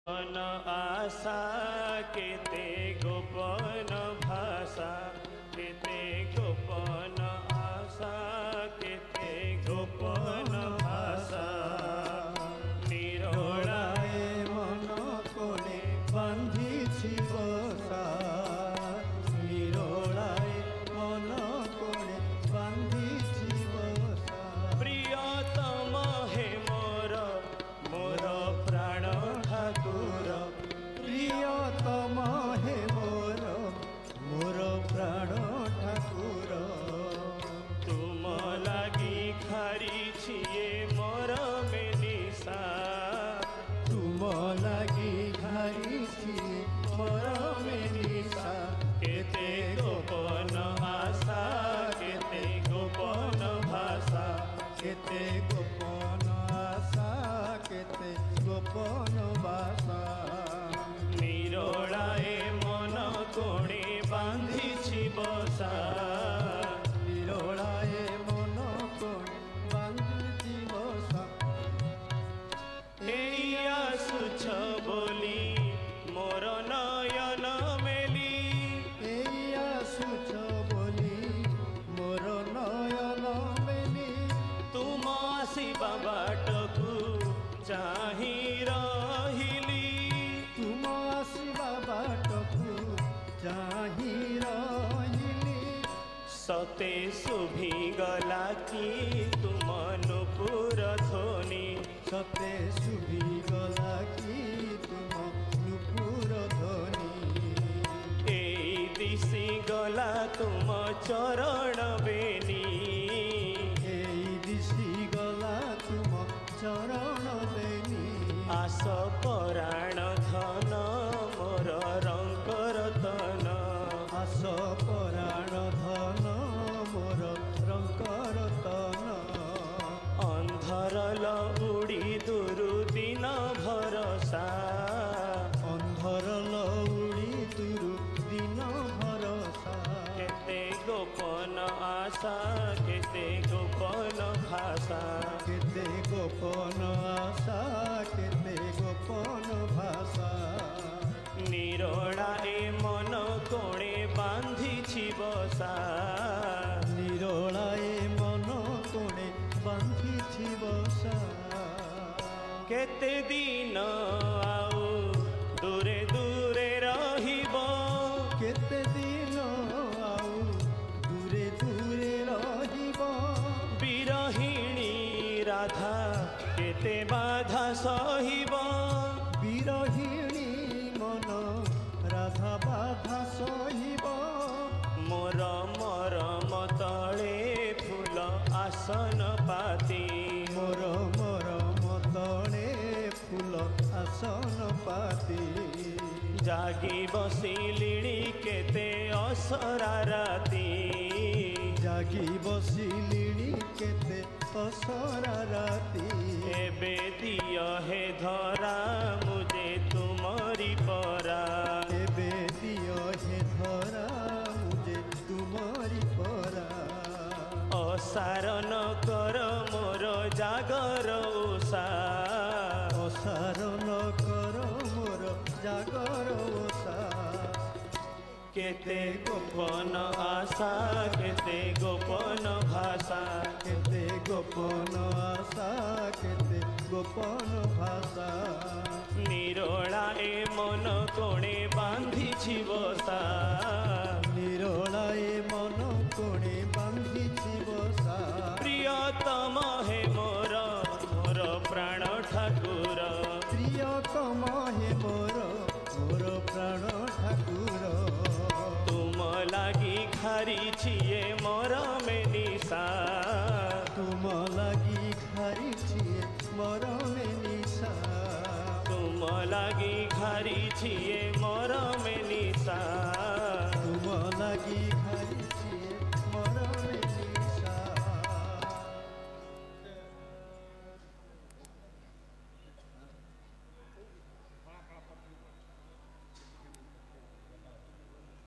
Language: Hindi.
गोपन आशा केते गोपन भाषा केते गोपन आशा केते गोपन भाषा निरोलाए मन कोणे बांधिछि बसा निरोलाए मन कोणे बांधिछि बसा प्रियतम हे मोर मोर प्राण ठाकुर प्रियतम हे मोर मोर प्राण ठाकुर तुम लागी खारिछि ये मोर मेनिसा तुम लागी घारिछि मोर मेनिसा केते गोपन आशा केते गोपन भाषा केते गोपन आशा केते गोपन भाषा निरोलाए मन कोणे बांधिछि बसा निरोलाए मन कोण बांधिछि बसा एई आसुछ बोली मोर नयन मेली एई आसुछ बोली मोर नयन मेली तुम आसिबा बाटकु चाहि रहिली तुम आसिबा बाटकु चाहि रहिली सते शुभी गला कि तुम नुपुर ध्वनि सते शुभी गला कि तुम नुपुर ध्वनि एई दिशि गला तुम चरण बेनी एई दिशि गला तुम चरण बेनी आस पराण धन मोर रंकर आस पराण धन मोर रंकर तन अंधरल उड़ी दुरु दिन भरसा अंधर लौड़ी तुरु दिन भरसा केते गोपन आशा केते गोपन भाषा केते गोपन आशा केते गोपन भाषा निरोलाए मन कोणे बांधिछि बसा निरोलाए मन कोणे बांधिछि बसा केते दिन आउ दूरे दूरे रहिबो केते दिन आउ दूरे दूरे रहिबो बिरहिणी राधा केते बाधा सहिबो बिरहिणी मन राधा बाधा सहिबो मोर मरम तले फूल आसन पाती मोर मतले फूल आसन पाती जागी बसिलिणी केते असरा राती जागी बसिलिणी केते असरा राती एबे दिय हे धरा मुझे तुमरी परा एबे दिय हे धरा मुझे तुमरी परा असारन कर मोर जागर उषा असारन कर मोर जागर ओषा केते गोपन आशा केते गोपन भाषा केते गोपन आशा केते गोपन भाषा निरोलाए मन कोणे बांधिछि बसा निरोलाए मन कोणे बांधिछि बसा प्रियतम हे मोर मोर प्राण ठाकुर प्रियतम हे मोर मोर प्राण ठाकुर तुम लागी खारिछि ये मोर मेनिसा तुम लागी घारिछि मोर मेनिसा तुम लागी खारिछि ये मोर मेनिसा